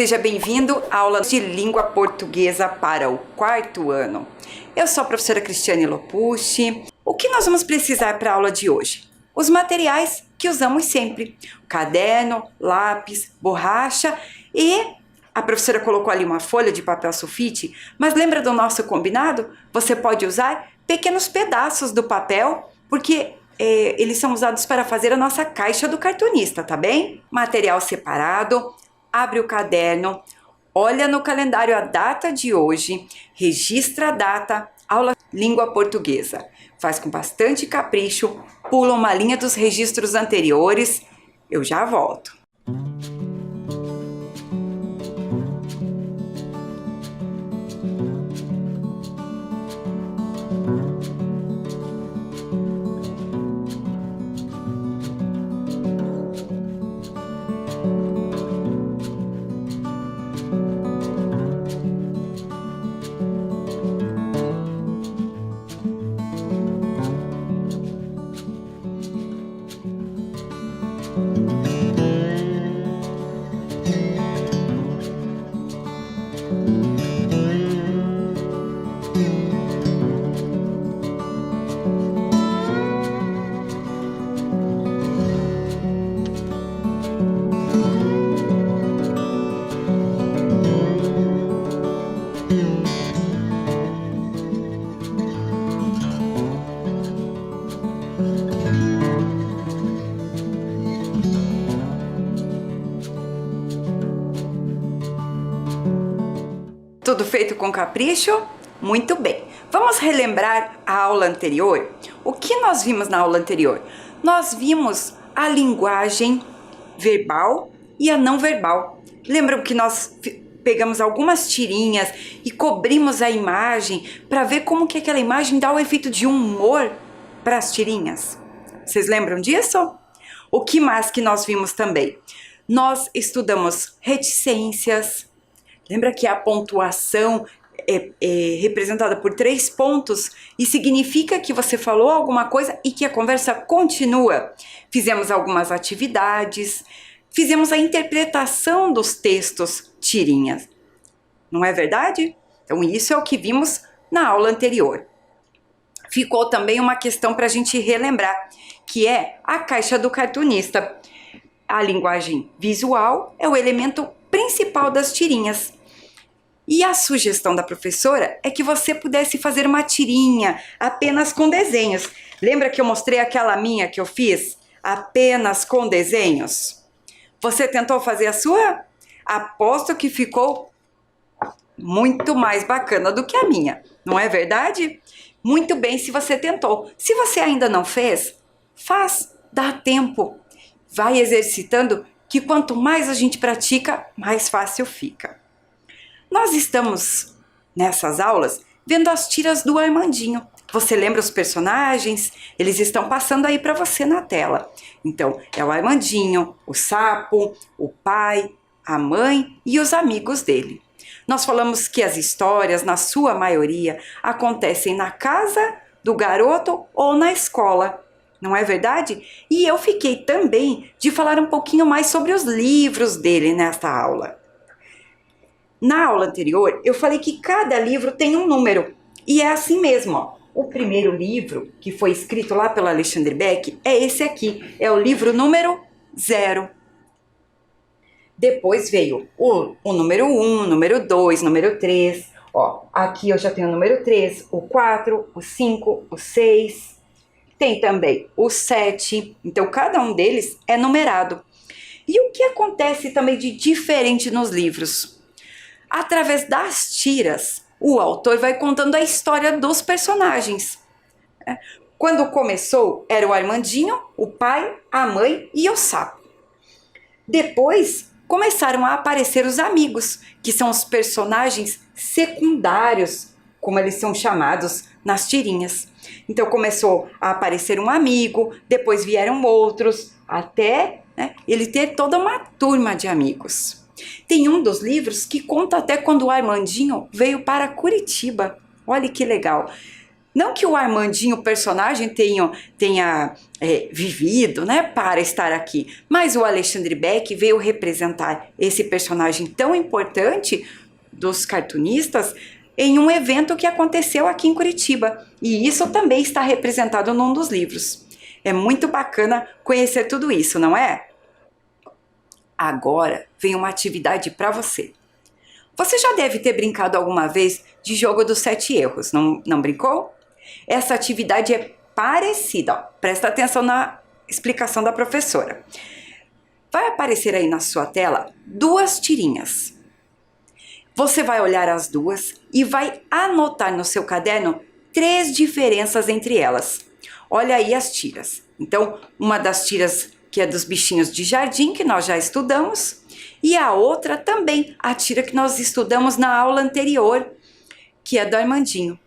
Seja bem-vindo à aula de língua portuguesa para o 4º ano. Eu sou a professora Cristiane Lopucci. O que nós vamos precisar para a aula de hoje? Os materiais que usamos sempre: caderno, lápis, borracha e a professora colocou ali uma folha de papel sulfite, mas lembra do nosso combinado? Você pode usar pequenos pedaços do papel, porque eles são usados para fazer a nossa caixa do cartunista, tá bem? Material separado, abre o caderno, olha no calendário a data de hoje, registra a data, aula língua portuguesa. Faz com bastante capricho, pula uma linha dos registros anteriores. Eu já volto. Tudo feito com capricho? Muito bem. Vamos relembrar a aula anterior? O que nós vimos na aula anterior? Nós vimos a linguagem verbal e a não verbal. Lembram que nós pegamos algumas tirinhas e cobrimos a imagem para ver como que aquela imagem dá o efeito de humor para as tirinhas? Vocês lembram disso? O que mais que nós vimos também? Nós estudamos reticências. Lembra que a pontuação é representada por 3 pontos e significa que você falou alguma coisa e que a conversa continua. Fizemos algumas atividades, fizemos a interpretação dos textos tirinhas. Não é verdade? Então isso é o que vimos na aula anterior. Ficou também uma questão para a gente relembrar, que é a caixa do cartunista. A linguagem visual é o elemento principal das tirinhas. E a sugestão da professora é que você pudesse fazer uma tirinha apenas com desenhos. Lembra que eu mostrei aquela minha que eu fiz apenas com desenhos? Você tentou fazer a sua? Aposto que ficou muito mais bacana do que a minha, não é verdade? Muito bem se você tentou. Se você ainda não fez, faz, dá tempo. Vai exercitando, que quanto mais a gente pratica, mais fácil fica. Nós estamos, nessas aulas, vendo as tiras do Armandinho. Você lembra os personagens? Eles estão passando aí para você na tela. Então, é o Armandinho, o sapo, o pai, a mãe e os amigos dele. Nós falamos que as histórias, na sua maioria, acontecem na casa do garoto ou na escola. Não é verdade? E eu fiquei também de falar um pouquinho mais sobre os livros dele nesta aula. Na aula anterior, eu falei que cada livro tem um número. E é assim mesmo, ó. O primeiro livro, que foi escrito lá pelo Alexandre Beck, é esse aqui. É o livro número 0. Depois veio o número 1, número 2, número 3. Ó, aqui eu já tenho o número 3, o 4, o 5, o 6. Tem também o 7. Então, cada um deles é numerado. E o que acontece também de diferente nos livros? Através das tiras, o autor vai contando a história dos personagens. Quando começou, era o Armandinho, o pai, a mãe e o sapo. Depois, começaram a aparecer os amigos, que são os personagens secundários, como eles são chamados nas tirinhas. Então, começou a aparecer um amigo, depois vieram outros, até ele ter toda uma turma de amigos. Tem um dos livros que conta até quando o Armandinho veio para Curitiba. Olha que legal. Não que o Armandinho, o personagem, tenha vivido, né, para estar aqui, mas o Alexandre Beck veio representar esse personagem tão importante dos cartunistas em um evento que aconteceu aqui em Curitiba. E isso também está representado num dos livros. É muito bacana conhecer tudo isso, não é? Agora vem uma atividade para você. Você já deve ter brincado alguma vez de jogo dos 7 erros, não brincou? Essa atividade é parecida, ó. Presta atenção na explicação da professora. Vai aparecer aí na sua tela 2 tirinhas. Você vai olhar as duas e vai anotar no seu caderno 3 diferenças entre elas. Olha aí as tiras. Então, uma das tiras que é dos bichinhos de jardim, que nós já estudamos, e a outra também, a tira que nós estudamos na aula anterior, que é do Armandinho.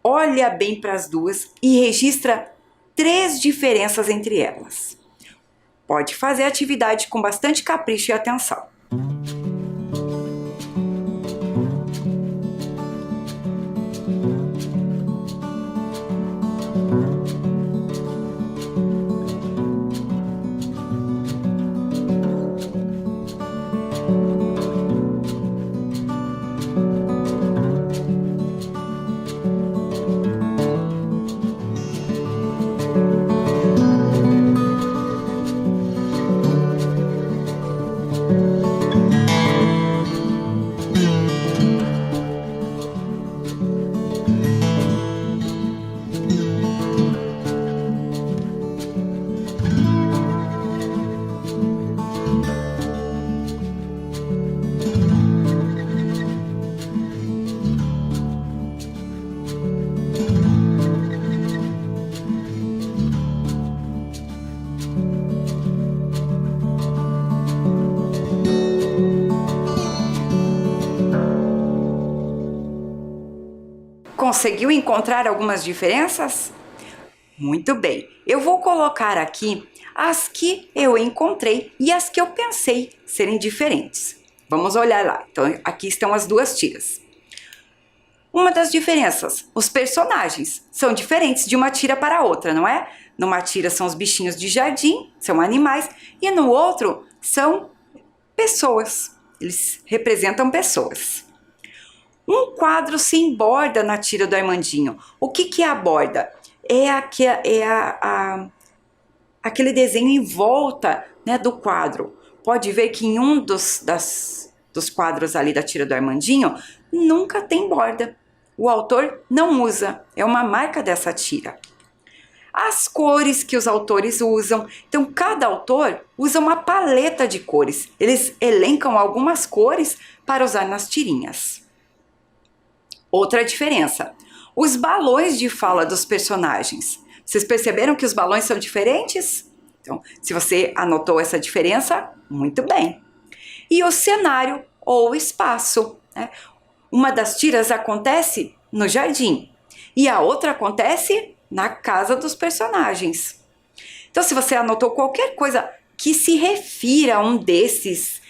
Olha bem para as duas e registra 3 diferenças entre elas. Pode fazer a atividade com bastante capricho e atenção. Conseguiu encontrar algumas diferenças? Muito bem, eu vou colocar aqui as que eu encontrei e as que eu pensei serem diferentes. Vamos olhar lá. Então, aqui estão as 2 tiras. Uma das diferenças, os personagens são diferentes de uma tira para a outra, não é? Numa tira são os bichinhos de jardim, são animais, e no outro são pessoas. Eles representam pessoas. Um quadro sem borda na tira do Armandinho. O que é a borda? Aquele desenho em volta, né, do quadro. Pode ver que em um dos quadros ali da tira do Armandinho nunca tem borda. O autor não usa, é uma marca dessa tira. As cores que os autores usam. Então, cada autor usa uma paleta de cores. Eles elencam algumas cores para usar nas tirinhas. Outra diferença, os balões de fala dos personagens. Vocês perceberam que os balões são diferentes? Então, se você anotou essa diferença, muito bem. E o cenário ou espaço, né? Uma das tiras acontece no jardim e a outra acontece na casa dos personagens. Então, se você anotou qualquer coisa que se refira a um desses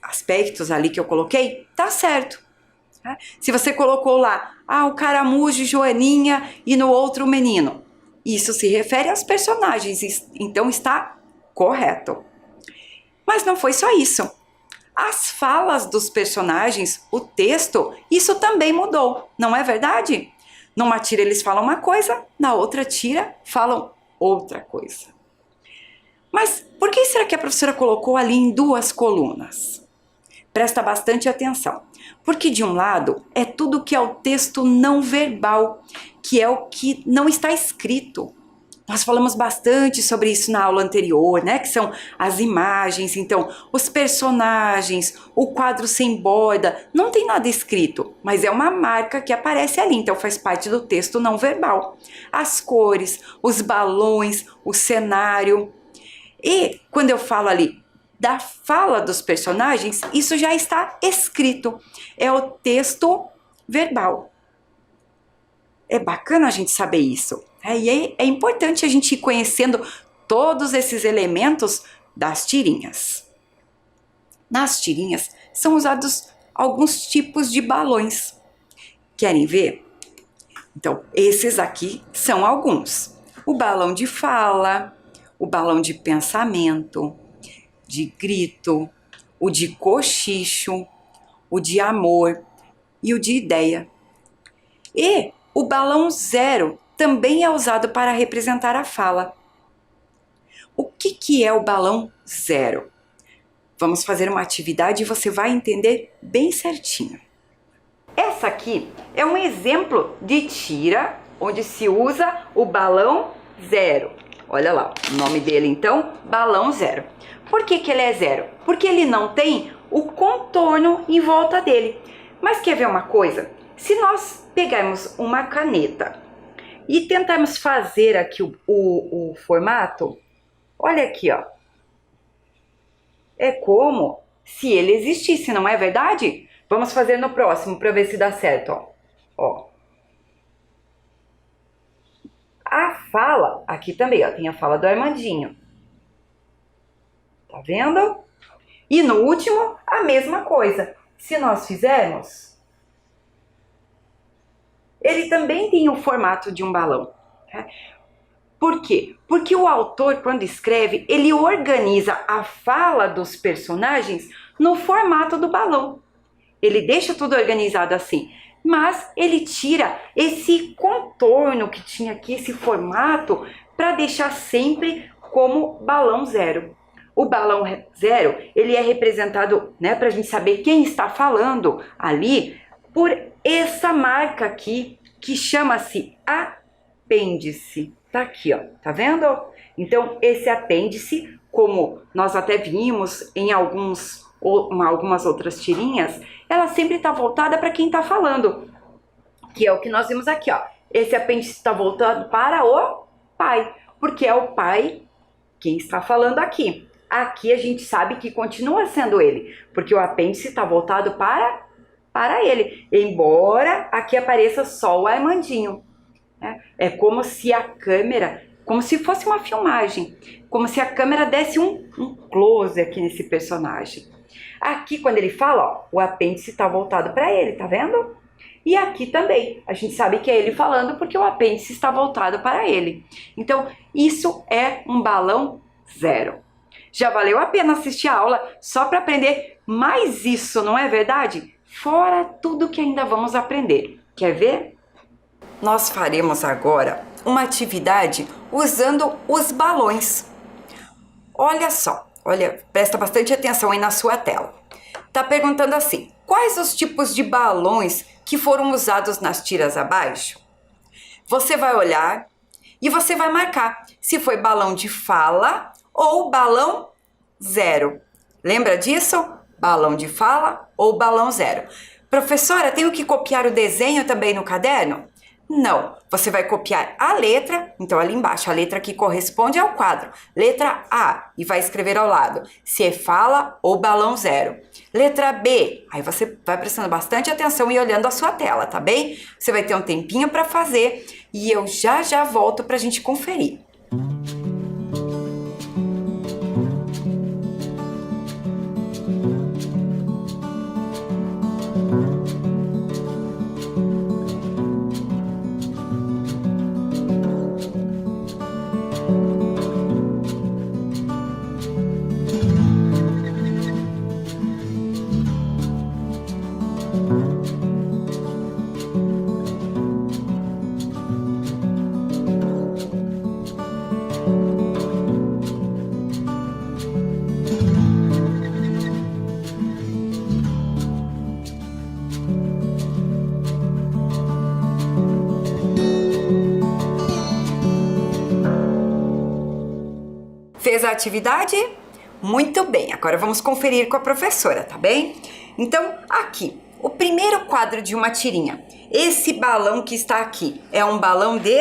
aspectos ali que eu coloquei, tá certo. Se você colocou lá, o caramujo, Joaninha e no outro o menino, isso se refere aos personagens, então está correto. Mas não foi só isso. As falas dos personagens, o texto, isso também mudou, não é verdade? Numa tira eles falam uma coisa, na outra tira falam outra coisa. Mas por que será que a professora colocou ali em 2 colunas? Presta bastante atenção, porque de um lado é tudo que é o texto não verbal, que é o que não está escrito. Nós falamos bastante sobre isso na aula anterior, né? Que são as imagens, então, os personagens, o quadro sem borda, não tem nada escrito, mas é uma marca que aparece ali, então faz parte do texto não verbal. As cores, os balões, o cenário. E quando eu falo ali da fala dos personagens, isso já está escrito, é o texto verbal. É bacana a gente saber isso. E é importante a gente ir conhecendo todos esses elementos das tirinhas. Nas tirinhas são usados alguns tipos de balões. Querem ver? Então, esses aqui são alguns. O balão de fala, o balão de pensamento, de grito, o de cochicho, o de amor e o de ideia. E o balão zero também é usado para representar a fala. O que é o balão zero? Vamos fazer uma atividade e você vai entender bem certinho. Essa aqui é um exemplo de tira onde se usa o balão zero. Olha lá, o nome dele então, balão zero. Por que ele é zero? Porque ele não tem o contorno em volta dele. Mas quer ver uma coisa? Se nós pegarmos uma caneta e tentarmos fazer aqui o formato, olha aqui, ó. É como se ele existisse, não é verdade? Vamos fazer no próximo para ver se dá certo, ó. Ó. A fala, aqui também, ó, tem a fala do Armandinho. Tá vendo? E no último, a mesma coisa. Se nós fizermos, ele também tem o formato de um balão. Tá? Por quê? Porque o autor, quando escreve, ele organiza a fala dos personagens no formato do balão. Ele deixa tudo organizado assim, mas ele tira esse contorno que tinha aqui, esse formato, para deixar sempre como balão zero. O balão zero, ele é representado, né, para a gente saber quem está falando ali, por essa marca aqui, que chama-se apêndice. Tá aqui, ó, tá vendo? Então, esse apêndice, como nós até vimos em algumas outras tirinhas, ela sempre está voltada para quem está falando, que é o que nós vimos aqui, ó. Esse apêndice está voltado para o pai, porque é o pai quem está falando aqui. Aqui a gente sabe que continua sendo ele, porque o apêndice está voltado para ele, embora aqui apareça só o Armandinho. É como se a câmera, como se fosse uma filmagem, como se a câmera desse um close aqui nesse personagem. Aqui, quando ele fala, ó, o apêndice está voltado para ele, tá vendo? E aqui também, a gente sabe que é ele falando porque o apêndice está voltado para ele. Então, isso é um balão zero. Já valeu a pena assistir a aula só para aprender mais isso, não é verdade? Fora tudo que ainda vamos aprender. Quer ver? Nós faremos agora uma atividade usando os balões. Olha só, olha, presta bastante atenção aí na sua tela. Tá perguntando assim, quais os tipos de balões que foram usados nas tiras abaixo? Você vai olhar e você vai marcar se foi balão de fala ou balão zero. Lembra disso? Balão de fala ou balão zero. Professora, tenho que copiar o desenho também no caderno? Não, você vai copiar a letra, então ali embaixo, a letra que corresponde ao quadro, letra A, e vai escrever ao lado, se é fala ou balão zero. Letra B, aí você vai prestando bastante atenção e olhando a sua tela, tá bem? Você vai ter um tempinho para fazer e eu já volto pra gente conferir. Fez a atividade? Muito bem, agora vamos conferir com a professora, tá bem? Então, aqui, o primeiro quadro de uma tirinha. Esse balão que está aqui é um balão de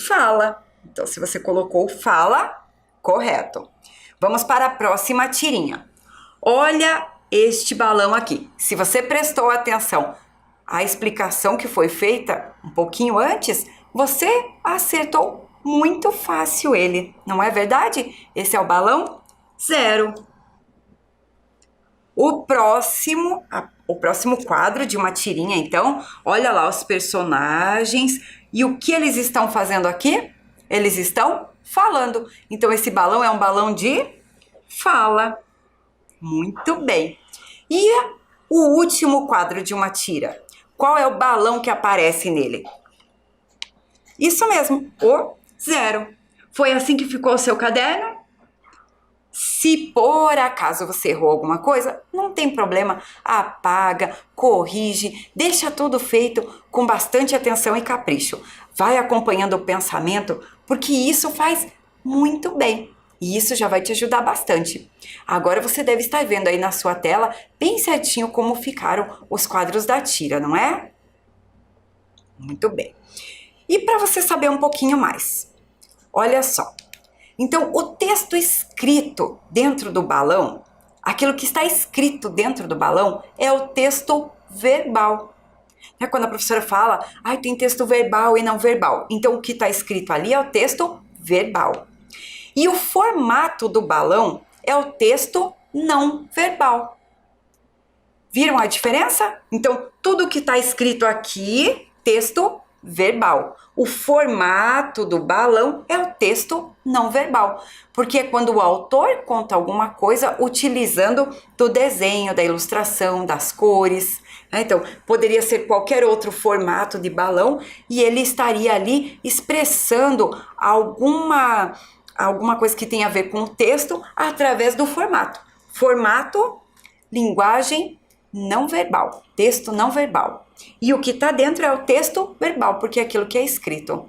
fala. Então, se você colocou fala, correto. Vamos para a próxima tirinha. Olha este balão aqui. Se você prestou atenção à explicação que foi feita um pouquinho antes, você acertou muito fácil ele, não é verdade? Esse é o balão zero. O próximo, o próximo quadro de uma tirinha, então. Olha lá os personagens. E o que eles estão fazendo aqui? Eles estão falando. Então, esse balão é um balão de fala. Muito bem. E o último quadro de uma tira? Qual é o balão que aparece nele? Isso mesmo, o 0. Foi assim que ficou o seu caderno? Se por acaso você errou alguma coisa, não tem problema, apaga, corrige, deixa tudo feito com bastante atenção e capricho. Vai acompanhando o pensamento, porque isso faz muito bem. E isso já vai te ajudar bastante. Agora você deve estar vendo aí na sua tela bem certinho como ficaram os quadros da tira, não é? Muito bem. E para você saber um pouquinho mais, olha só. Então, o texto escrito dentro do balão, aquilo que está escrito dentro do balão, é o texto verbal. É quando a professora fala, tem texto verbal e não verbal. Então, o que está escrito ali é o texto verbal. E o formato do balão é o texto não verbal. Viram a diferença? Então, tudo que está escrito aqui, texto verbal. O formato do balão é o texto não verbal, porque é quando o autor conta alguma coisa utilizando do desenho, da ilustração, das cores. Então, poderia ser qualquer outro formato de balão e ele estaria ali expressando alguma coisa que tem a ver com o texto através do formato. Formato, linguagem não verbal, texto não verbal. E o que está dentro é o texto verbal, porque é aquilo que é escrito.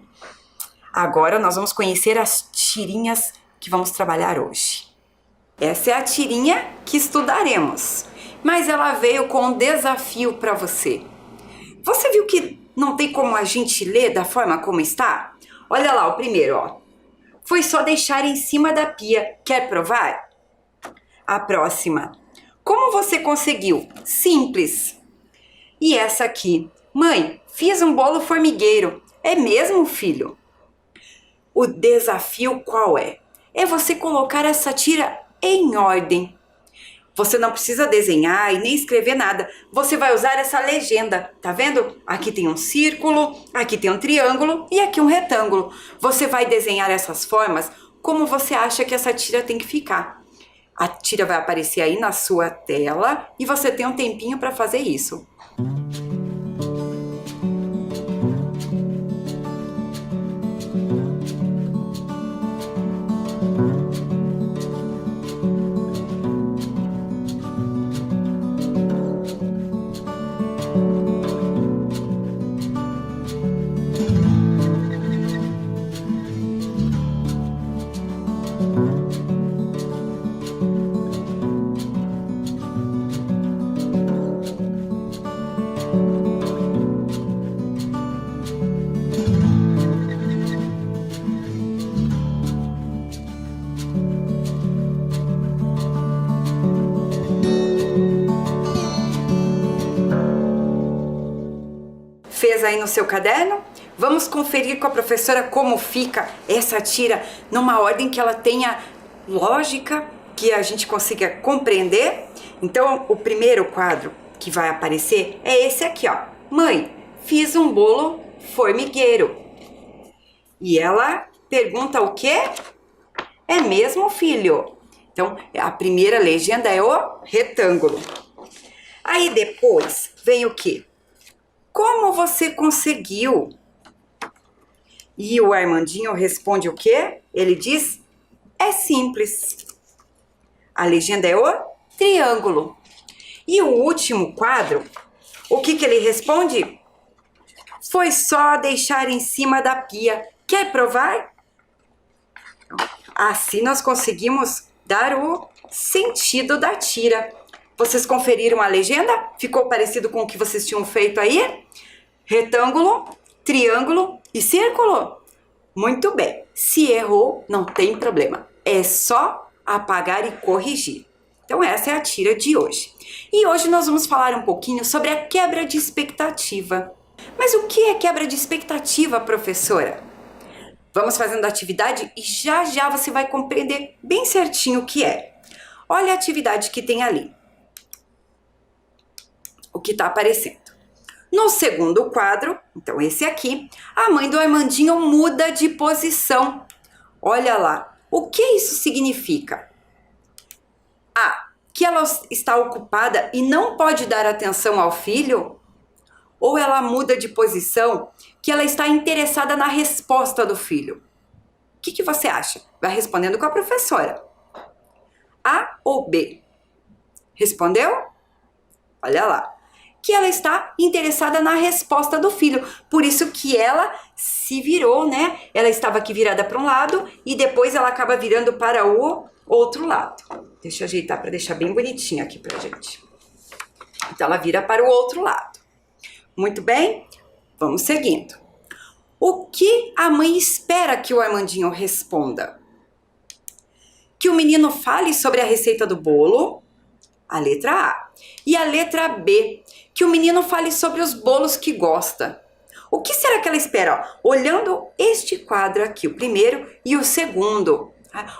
Agora nós vamos conhecer as tirinhas que vamos trabalhar hoje. Essa é a tirinha que estudaremos, mas ela veio com um desafio para você. Você viu que não tem como a gente ler da forma como está? Olha lá o primeiro, ó. Foi só deixar em cima da pia. Quer provar? A próxima. Como você conseguiu? Simples. E essa aqui. Mãe, fiz um bolo formigueiro. É mesmo, filho? O desafio qual é? É você colocar essa tira em ordem. Você não precisa desenhar e nem escrever nada. Você vai usar essa legenda, tá vendo? Aqui tem um círculo, aqui tem um triângulo e aqui um retângulo. Você vai desenhar essas formas como você acha que essa tira tem que ficar. A tira vai aparecer aí na sua tela e você tem um tempinho para fazer isso. Fez aí no seu caderno? Vamos conferir com a professora como fica essa tira numa ordem que ela tenha lógica, que a gente consiga compreender. Então, o primeiro quadro que vai aparecer é esse aqui, ó. Mãe, fiz um bolo formigueiro. E ela pergunta o quê? É mesmo, filho? Então, a primeira legenda é o retângulo. Aí depois vem o quê? Como você conseguiu? E o Armandinho responde o quê? Ele diz, é simples. A legenda é o triângulo. E o último quadro, o que ele responde? Foi só deixar em cima da pia. Quer provar? Assim nós conseguimos dar o sentido da tira. Vocês conferiram a legenda? Ficou parecido com o que vocês tinham feito aí? Retângulo, triângulo e círculo? Muito bem. Se errou, não tem problema. É só apagar e corrigir. Então essa é a tira de hoje. E hoje nós vamos falar um pouquinho sobre a quebra de expectativa. Mas o que é quebra de expectativa, professora? Vamos fazendo a atividade e já já você vai compreender bem certinho o que é. Olha a atividade que tem ali. O que está aparecendo. No segundo quadro, então esse aqui, a mãe do Armandinho muda de posição. Olha lá, o que isso significa? A, que ela está ocupada e não pode dar atenção ao filho? Ou ela muda de posição que ela está interessada na resposta do filho? O que você acha? Vai respondendo com a professora. A ou B? Respondeu? Olha lá. Que ela está interessada na resposta do filho. Por isso que ela se virou, né? Ela estava aqui virada para um lado e depois ela acaba virando para o outro lado. Deixa eu ajeitar para deixar bem bonitinho aqui pra gente. Então ela vira para o outro lado. Muito bem? Vamos seguindo. O que a mãe espera que o Armandinho responda? Que o menino fale sobre a receita do bolo, a letra A. E a letra B, que o menino fale sobre os bolos que gosta. O que será que ela espera? Ó, olhando este quadro aqui, o primeiro e o segundo.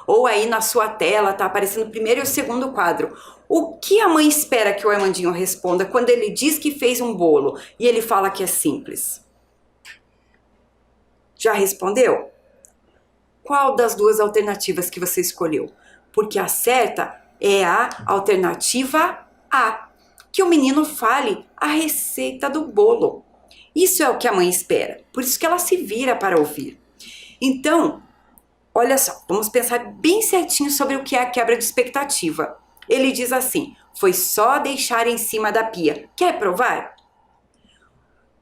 Ou aí na sua tela tá aparecendo o primeiro e o segundo quadro. O que a mãe espera que o Armandinho responda quando ele diz que fez um bolo e ele fala que é simples? Já respondeu? Qual das duas alternativas que você escolheu? Porque a certa é a alternativa A, que o menino fale a receita do bolo. Isso é o que a mãe espera, por isso que ela se vira para ouvir. Então, olha só, vamos pensar bem certinho sobre o que é a quebra de expectativa. Ele diz assim, foi só deixar em cima da pia. Quer provar?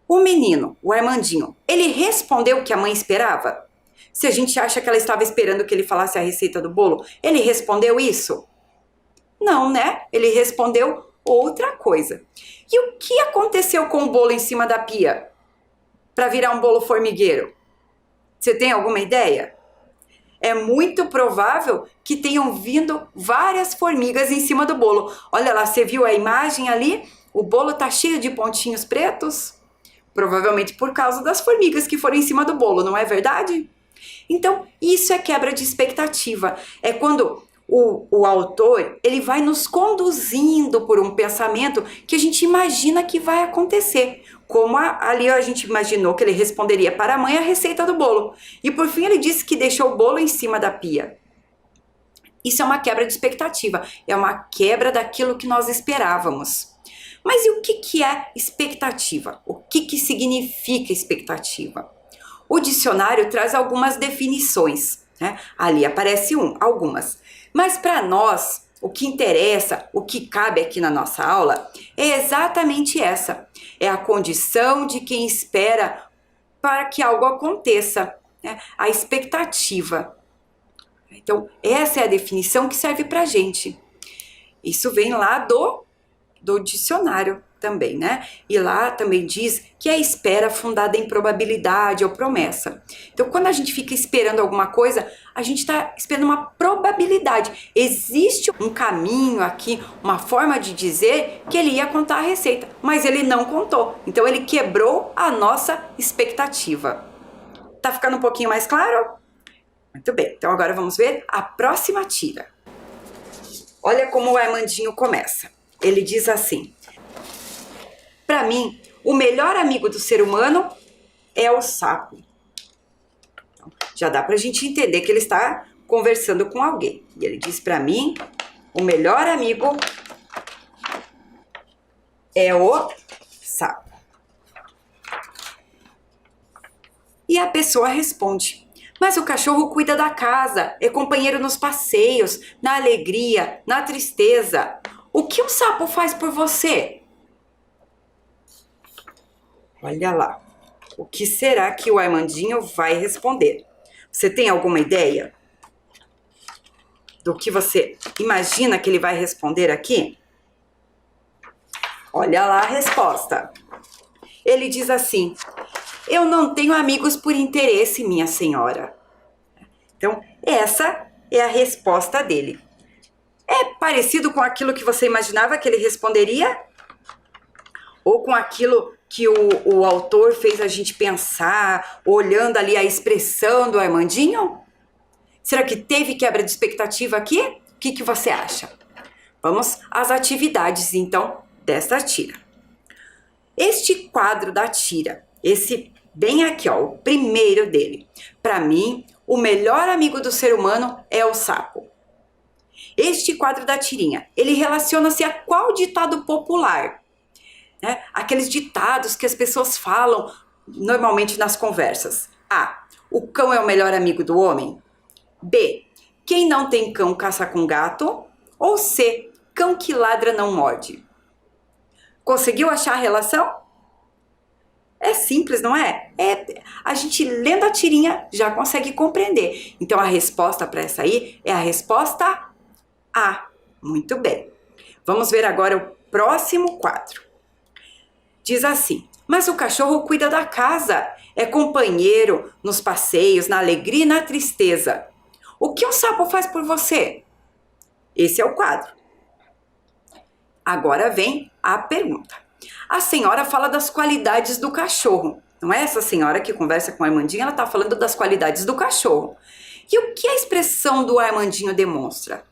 O menino, o Armandinho, ele respondeu o que a mãe esperava? Se a gente acha que ela estava esperando que ele falasse a receita do bolo, ele respondeu isso? Não, né? Ele respondeu outra coisa. E o que aconteceu com o bolo em cima da pia? Para virar um bolo formigueiro? Você tem alguma ideia? É muito provável que tenham vindo várias formigas em cima do bolo. Olha lá, você viu a imagem ali? O bolo tá cheio de pontinhos pretos? Provavelmente por causa das formigas que foram em cima do bolo, não é verdade? Então, isso é quebra de expectativa. É quando o autor, ele vai nos conduzindo por um pensamento que a gente imagina que vai acontecer. Como ali a gente imaginou que ele responderia para a mãe a receita do bolo. E por fim ele disse que deixou o bolo em cima da pia. Isso é uma quebra de expectativa. É uma quebra daquilo que nós esperávamos. Mas e o que é expectativa? O que significa expectativa? O dicionário traz algumas definições, né? Ali aparece algumas. Mas para nós, o que interessa, o que cabe aqui na nossa aula, é exatamente essa. É a condição de quem espera para que algo aconteça, né? A expectativa. Então, essa é a definição que serve para a gente. Isso vem lá do dicionário também, né? E lá também diz que é espera fundada em probabilidade ou promessa. Então, quando a gente fica esperando alguma coisa, a gente está esperando uma probabilidade. Existe um caminho aqui, uma forma de dizer que ele ia contar a receita, mas ele não contou. Então, ele quebrou a nossa expectativa. Tá ficando um pouquinho mais claro? Muito bem. Então, agora vamos ver a próxima tira. Olha como o Armandinho começa. Ele diz assim: para mim, o melhor amigo do ser humano é o sapo. Então, já dá pra gente entender que ele está conversando com alguém. E ele diz para mim, o melhor amigo é o sapo. E a pessoa responde: mas o cachorro cuida da casa, é companheiro nos passeios, na alegria, na tristeza. O que o sapo faz por você? Olha lá. O que será que o Armandinho vai responder? Você tem alguma ideia do que você imagina que ele vai responder aqui? Olha lá a resposta. Ele diz assim: eu não tenho amigos por interesse, minha senhora. Então, essa é a resposta dele. É parecido com aquilo que você imaginava que ele responderia? Ou com aquilo que o autor fez a gente pensar, olhando ali a expressão do Armandinho? Será que teve quebra de expectativa aqui? O que você acha? Vamos às atividades, então, desta tira. Este quadro da tira, esse bem aqui, ó, o primeiro dele. Para mim, o melhor amigo do ser humano é o sapo. Este quadro da tirinha, ele relaciona-se a qual ditado popular? Né? Aqueles ditados que as pessoas falam normalmente nas conversas. A. O cão é o melhor amigo do homem. B. Quem não tem cão caça com gato. Ou C. Cão que ladra não morde. Conseguiu achar a relação? É simples, não é? A gente lendo a tirinha já consegue compreender. Então a resposta para essa aí é a resposta A. Muito bem. Vamos ver agora o próximo quadro. Diz assim: mas o cachorro cuida da casa, é companheiro nos passeios, na alegria e na tristeza. O que um sapo faz por você? Esse é o quadro. Agora vem a pergunta. A senhora fala das qualidades do cachorro. Não é essa senhora que conversa com a Armandinho, ela está falando das qualidades do cachorro. E o que a expressão do Armandinho demonstra?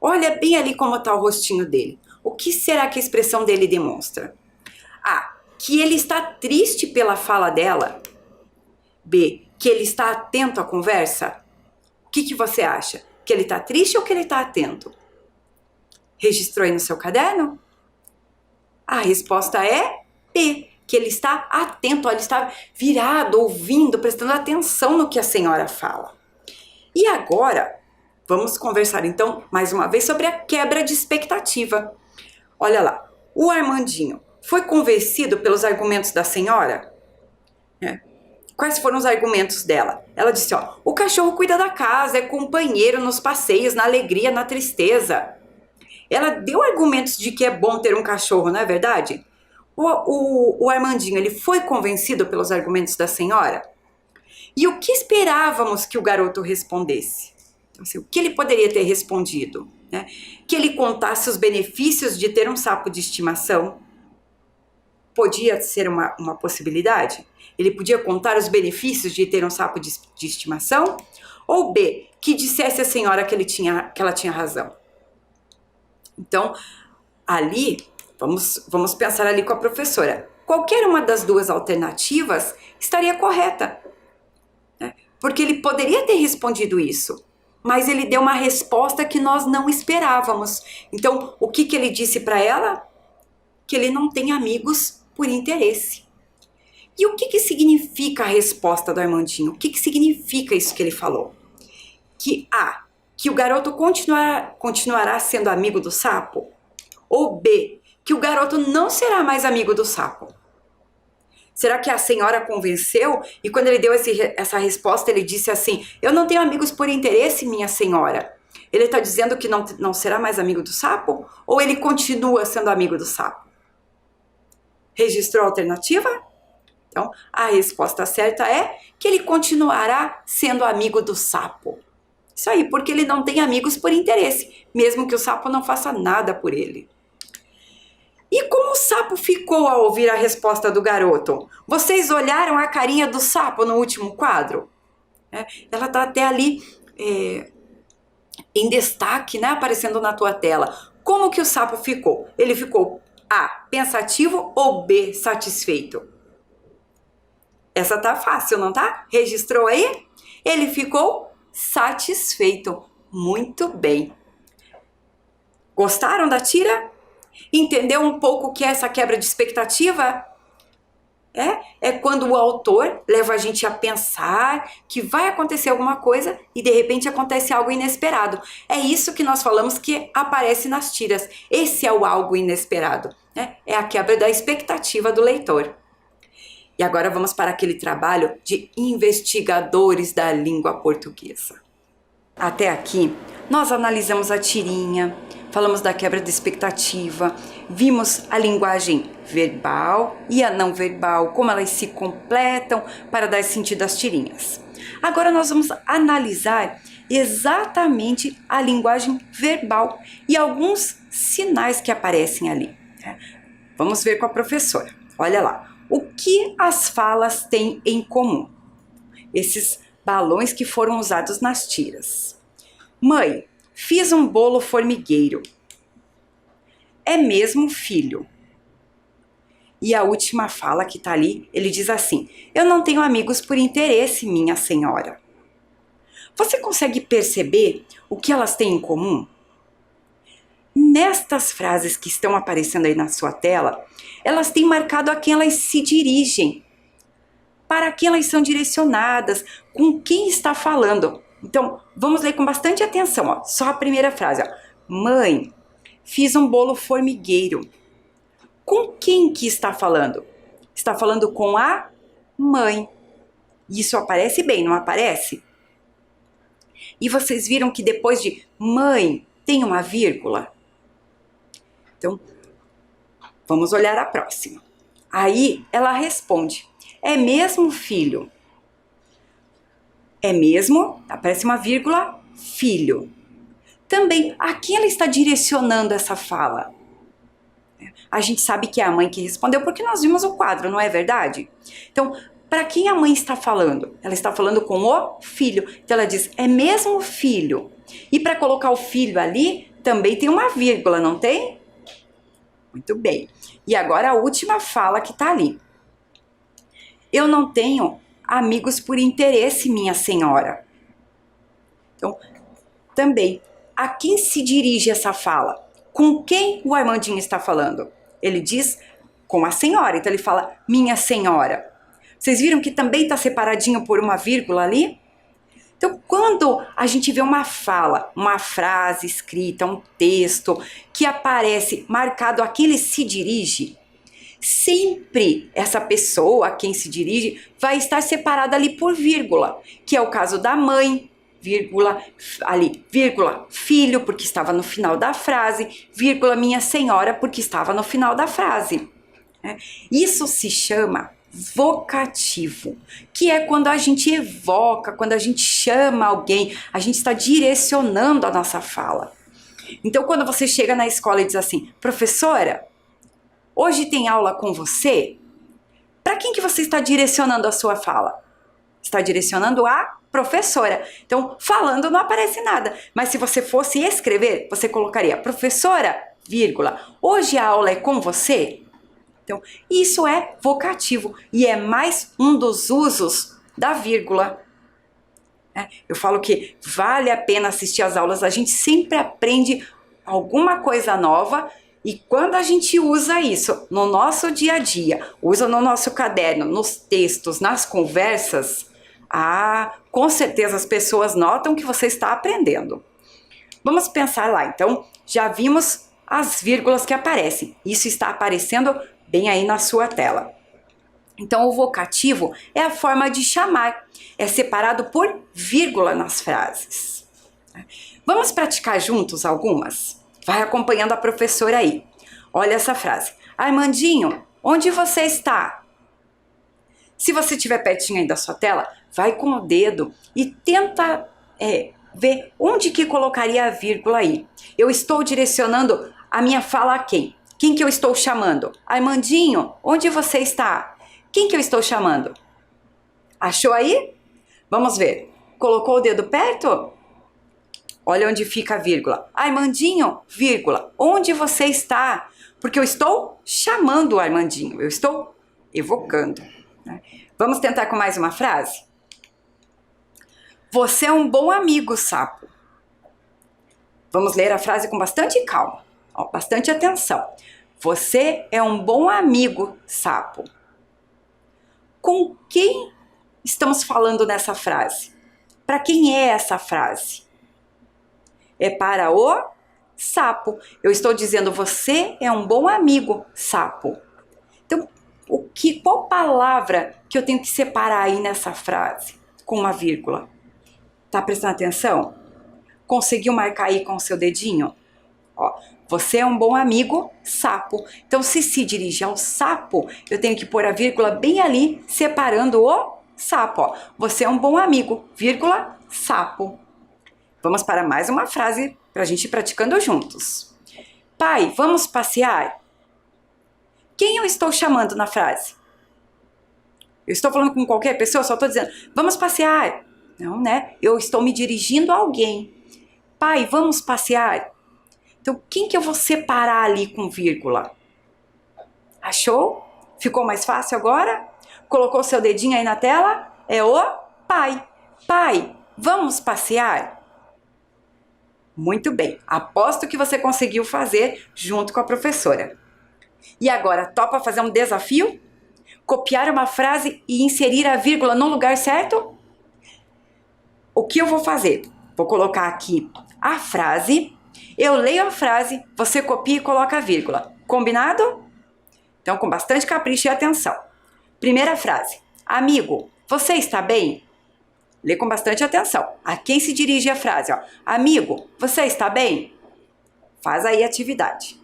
Olha bem ali como está o rostinho dele. O que será que a expressão dele demonstra? A. Que ele está triste pela fala dela. B. Que ele está atento à conversa. O que você acha? Que ele está triste ou que ele está atento? Registrou aí no seu caderno? A resposta é B. Que ele está atento, ele está virado, ouvindo, prestando atenção no que a senhora fala. E agora, vamos conversar então mais uma vez sobre a quebra de expectativa. Olha lá, o Armandinho foi convencido pelos argumentos da senhora? Quais foram os argumentos dela? Ela disse, ó, o cachorro cuida da casa, é companheiro nos passeios, na alegria, na tristeza. Ela deu argumentos de que é bom ter um cachorro, não é verdade? O Armandinho, ele foi convencido pelos argumentos da senhora? E o que esperávamos que o garoto respondesse? Então, assim, o que ele poderia ter respondido? Né? Que ele contasse os benefícios de ter um sapo de estimação? Podia ser uma possibilidade? Ele podia contar os benefícios de ter um sapo de estimação? Ou B, que dissesse à senhora que ela tinha razão? Então, ali, vamos pensar ali com a professora. Qualquer uma das duas alternativas estaria correta, né? Porque ele poderia ter respondido isso, mas ele deu uma resposta que nós não esperávamos. Então, o que ele disse para ela? Que ele não tem amigos por interesse. E o que significa a resposta do Armandinho? O que significa isso que ele falou? Que A, que o garoto continuará sendo amigo do sapo? Ou B, que o garoto não será mais amigo do sapo? Será que a senhora convenceu? E quando ele deu essa resposta, ele disse assim, eu não tenho amigos por interesse, minha senhora. Ele está dizendo que não será mais amigo do sapo? Ou ele continua sendo amigo do sapo? Registrou a alternativa? Então, a resposta certa é que ele continuará sendo amigo do sapo. Isso aí, porque ele não tem amigos por interesse, mesmo que o sapo não faça nada por ele. E como o sapo ficou ao ouvir a resposta do garoto? Vocês olharam a carinha do sapo no último quadro? Ela está até ali em destaque, né, aparecendo na tua tela. Como que o sapo ficou? Ele ficou A, pensativo ou B, satisfeito? Essa tá fácil, não tá? Registrou aí? Ele ficou satisfeito. Muito bem. Gostaram da tira? Entendeu um pouco o que é essa quebra de expectativa? É quando o autor leva a gente a pensar que vai acontecer alguma coisa e de repente acontece algo inesperado. É isso que nós falamos que aparece nas tiras. Esse é o algo inesperado, né? É a quebra da expectativa do leitor. E agora vamos para aquele trabalho de investigadores da língua portuguesa. Até aqui, nós analisamos a tirinha, falamos da quebra de expectativa, vimos a linguagem verbal e a não verbal, como elas se completam para dar sentido às tirinhas. Agora nós vamos analisar exatamente a linguagem verbal e alguns sinais que aparecem ali. Vamos ver com a professora. Olha lá. O que as falas têm em comum? Esses balões que foram usados nas tiras. Mãe, fiz um bolo formigueiro. É mesmo, filho? E a última fala que tá ali, ele diz assim: eu não tenho amigos por interesse, minha senhora. Você consegue perceber o que elas têm em comum? Nestas frases que estão aparecendo aí na sua tela, elas têm marcado a quem elas se dirigem, para quem elas são direcionadas, com quem está falando. Então, vamos ler com bastante atenção, ó. Só a primeira frase, ó. Mãe, fiz um bolo formigueiro. Com quem que está falando? Está falando com a mãe. Isso aparece bem, não aparece? E vocês viram que depois de mãe tem uma vírgula? Então, vamos olhar a próxima. Aí ela responde: é mesmo, filho? É mesmo? Aparece uma vírgula, filho. Também, a quem ela está direcionando essa fala? A gente sabe que é a mãe que respondeu porque nós vimos o quadro, não é verdade? Então, para quem a mãe está falando? Ela está falando com o filho. Então ela diz: é mesmo, filho? E para colocar o filho ali, também tem uma vírgula, não tem? Muito bem. E agora a última fala que está ali. Eu não tenho amigos por interesse, minha senhora. Então, também, a quem se dirige essa fala? Com quem o Armandinho está falando? Ele diz com a senhora, então ele fala minha senhora. Vocês viram que também está separadinho por uma vírgula ali? Então, quando a gente vê uma fala, uma frase escrita, um texto que aparece marcado a quem ele se dirige, sempre essa pessoa a quem se dirige vai estar separada ali por vírgula, que é o caso da mãe, vírgula, ali, vírgula, filho, porque estava no final da frase, vírgula, minha senhora, porque estava no final da frase. Isso se chama vocativo, que é quando a gente evoca, quando a gente chama alguém, a gente está direcionando a nossa fala. Então, quando você chega na escola e diz assim: professora, hoje tem aula com você? Para quem que você está direcionando a sua fala? Está direcionando a professora. Então, falando não aparece nada, mas se você fosse escrever, você colocaria: professora, vírgula, hoje a aula é com você? Então, isso é vocativo e é mais um dos usos da vírgula. Eu falo que vale a pena assistir às aulas, a gente sempre aprende alguma coisa nova e quando a gente usa isso no nosso dia a dia, usa no nosso caderno, nos textos, nas conversas, com certeza as pessoas notam que você está aprendendo. Vamos pensar lá, então, já vimos as vírgulas que aparecem, isso está aparecendo bem aí na sua tela. Então, o vocativo é a forma de chamar, é separado por vírgula nas frases. Vamos praticar juntos algumas? Vai acompanhando a professora aí. Olha essa frase: Armandinho, onde você está? Se você estiver pertinho aí da sua tela, vai com o dedo e tenta ver onde que colocaria a vírgula aí. Eu estou direcionando a minha fala a quem? Quem que eu estou chamando? Armandinho, onde você está? Quem que eu estou chamando? Achou aí? Vamos ver. Colocou o dedo perto? Olha onde fica a vírgula. Armandinho, vírgula, onde você está? Porque eu estou chamando o Armandinho, eu estou evocando. Vamos tentar com mais uma frase? Você é um bom amigo, sapo. Vamos ler a frase com bastante calma, bastante atenção. Você é um bom amigo, sapo. Com quem estamos falando nessa frase? Para quem é essa frase? É para o sapo. Eu estou dizendo: você é um bom amigo, sapo. Então, qual palavra que eu tenho que separar aí nessa frase com uma vírgula? Tá prestando atenção? Conseguiu marcar aí com o seu dedinho? Você é um bom amigo, sapo. Então, se dirige ao sapo, eu tenho que pôr a vírgula bem ali, separando o sapo. Você é um bom amigo, vírgula, sapo. Vamos para mais uma frase para a gente ir praticando juntos. Pai, vamos passear? Quem eu estou chamando na frase? Eu estou falando com qualquer pessoa, só estou dizendo, vamos passear. Não, né? Eu estou me dirigindo a alguém. Pai, vamos passear? Então, quem que eu vou separar ali com vírgula? Achou? Ficou mais fácil agora? Colocou seu dedinho aí na tela? É o pai. Pai, vamos passear? Muito bem, aposto que você conseguiu fazer junto com a professora. E agora, topa fazer um desafio? Copiar uma frase e inserir a vírgula no lugar certo? O que eu vou fazer? Vou colocar aqui a frase, eu leio a frase, você copia e coloca a vírgula. Combinado? Então, com bastante capricho e atenção. Primeira frase. Amigo, você está bem? Lê com bastante atenção. A quem se dirige a frase? Ó. Amigo, você está bem? Faz aí a atividade.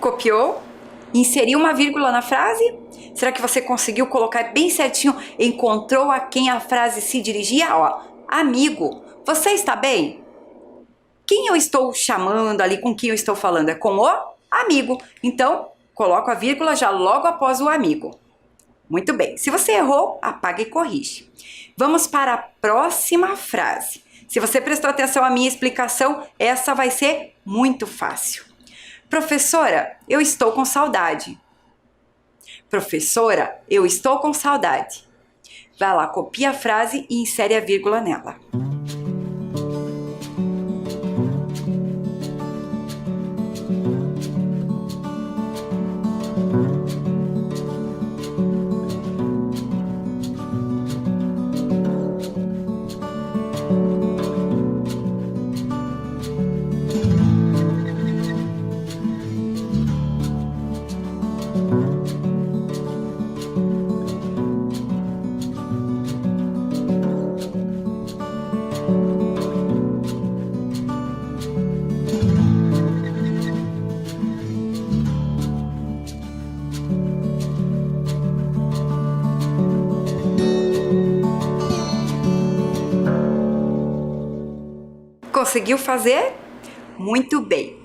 Copiou? Inseriu uma vírgula na frase? Será que você conseguiu colocar bem certinho? Encontrou a quem a frase se dirigia? Ó, amigo, você está bem? Quem eu estou chamando ali, com quem eu estou falando? É com o amigo. Então, coloco a vírgula já logo após o amigo. Muito bem. Se você errou, apaga e corrige. Vamos para a próxima frase. Se você prestou atenção à minha explicação, essa vai ser muito fácil. Professora, eu estou com saudade. Professora, eu estou com saudade. Vai lá, copia a frase e insere a vírgula nela. Conseguiu fazer? Muito bem.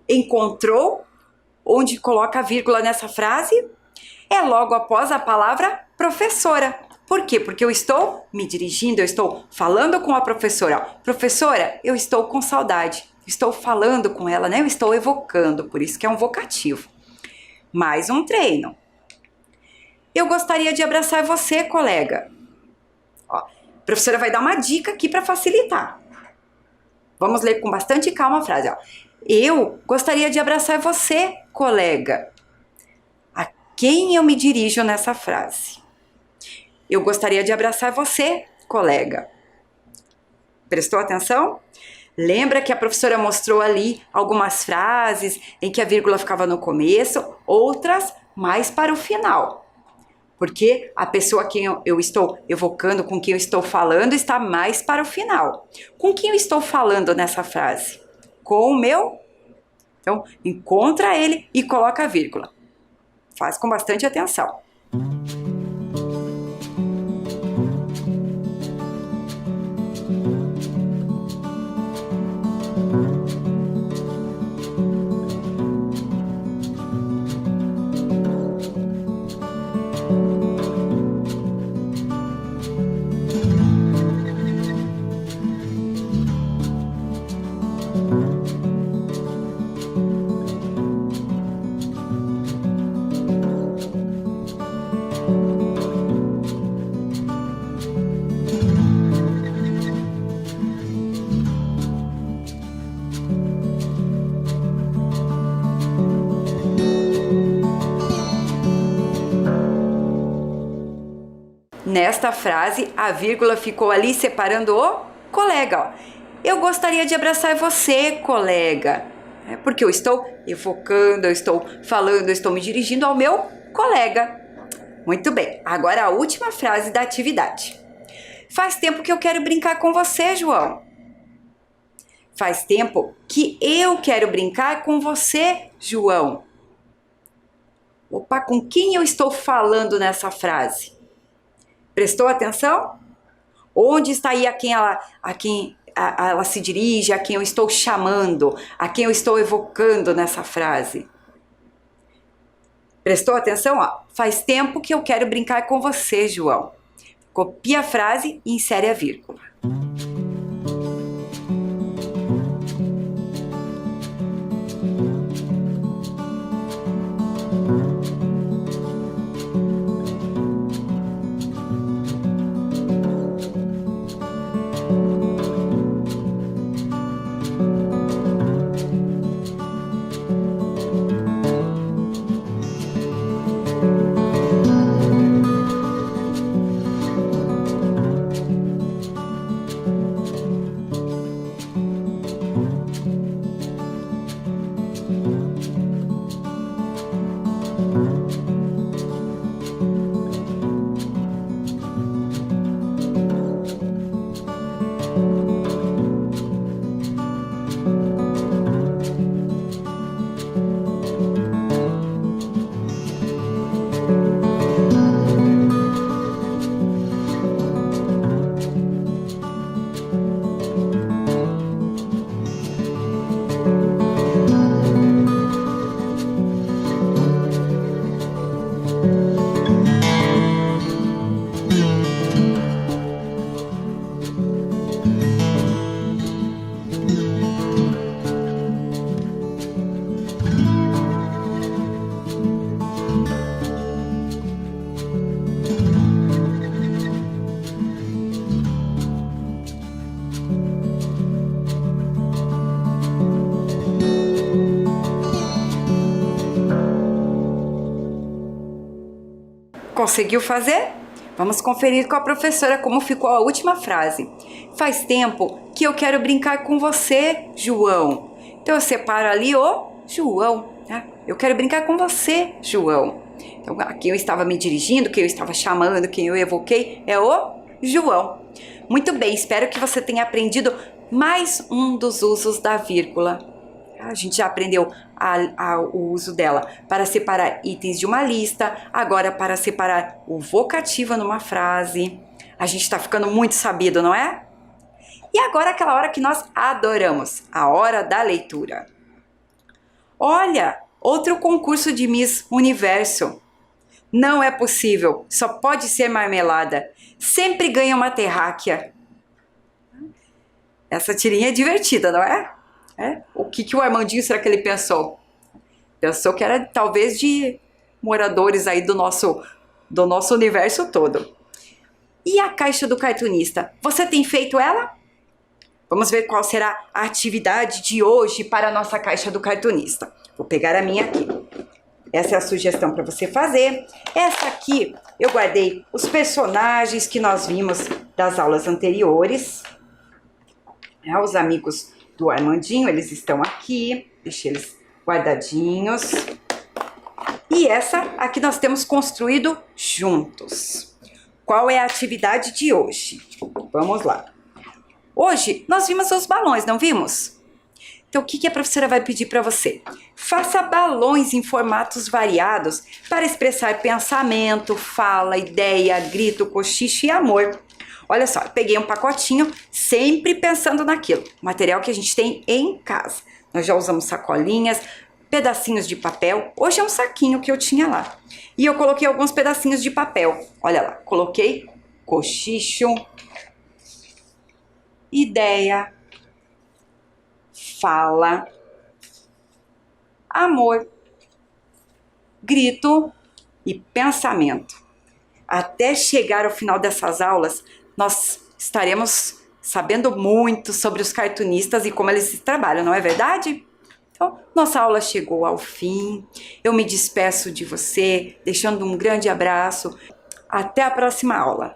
Encontrou onde coloca a vírgula nessa frase? É logo após a palavra professora. Por quê? Porque eu estou me dirigindo, eu estou falando com a professora. Professora, eu estou com saudade. Estou falando com ela, né? Eu estou evocando, por isso que é um vocativo. Mais um treino. Eu gostaria de abraçar você, colega. Ó, a professora vai dar uma dica aqui para facilitar. Vamos ler com bastante calma a frase. Ó. Eu gostaria de abraçar você, colega. A quem eu me dirijo nessa frase? Eu gostaria de abraçar você, colega. Prestou atenção? Lembra que a professora mostrou ali algumas frases em que a vírgula ficava no começo, outras mais para o final. Porque a pessoa a quem eu estou evocando, com quem eu estou falando, está mais para o final. Com quem eu estou falando nessa frase? Com o meu? Então, encontra ele e coloca a vírgula. Faz com bastante atenção. Nesta frase, a vírgula ficou ali separando o colega. Ó. Eu gostaria de abraçar você, colega. Porque eu estou evocando, eu estou falando, eu estou me dirigindo ao meu colega. Muito bem, agora a última frase da atividade. Faz tempo que eu quero brincar com você, João. Faz tempo que eu quero brincar com você, João. Opa, com quem eu estou falando nessa frase? Prestou atenção? Onde está aí a quem ela se dirige, a quem eu estou chamando, a quem eu estou evocando nessa frase? Prestou atenção? Ó, faz tempo que eu quero brincar com você, João. Copia a frase e insere a vírgula. Conseguiu fazer? Vamos conferir com a professora como ficou a última frase. Faz tempo que eu quero brincar com você, João. Então eu separo ali o João, né? Eu quero brincar com você, João. Então a quem eu estava me dirigindo, quem eu estava chamando, quem eu evoquei é o João. Muito bem, espero que você tenha aprendido mais um dos usos da vírgula. A gente já aprendeu o uso dela para separar itens de uma lista, agora para separar o vocativo numa frase. A gente está ficando muito sabido, não é? E agora aquela hora que nós adoramos, a hora da leitura. Olha, outro concurso de Miss Universo. Não é possível, só pode ser marmelada. Sempre ganha uma terráquea. Essa tirinha é divertida, não é? O que o Armandinho, será que ele pensou? Pensou que era talvez de moradores aí do nosso universo todo. E a caixa do cartunista? Você tem feito ela? Vamos ver qual será a atividade de hoje para a nossa caixa do cartunista. Vou pegar a minha aqui. Essa é a sugestão para você fazer. Essa aqui eu guardei os personagens que nós vimos das aulas anteriores. Os amigos do Armandinho, eles estão aqui, deixei eles guardadinhos. E essa aqui nós temos construído juntos. Qual é a atividade de hoje? Vamos lá. Hoje nós vimos os balões, não vimos? Então o que a professora vai pedir para você? Faça balões em formatos variados para expressar pensamento, fala, ideia, grito, cochicho e amor. Olha só, eu peguei um pacotinho, sempre pensando naquilo, material que a gente tem em casa. Nós já usamos sacolinhas, pedacinhos de papel. Hoje é um saquinho que eu tinha lá. E eu coloquei alguns pedacinhos de papel. Olha lá, coloquei cochicho, ideia, fala, amor, grito e pensamento. Até chegar ao final dessas aulas, nós estaremos sabendo muito sobre os cartunistas e como eles trabalham, não é verdade? Então, nossa aula chegou ao fim. Eu me despeço de você, deixando um grande abraço. Até a próxima aula.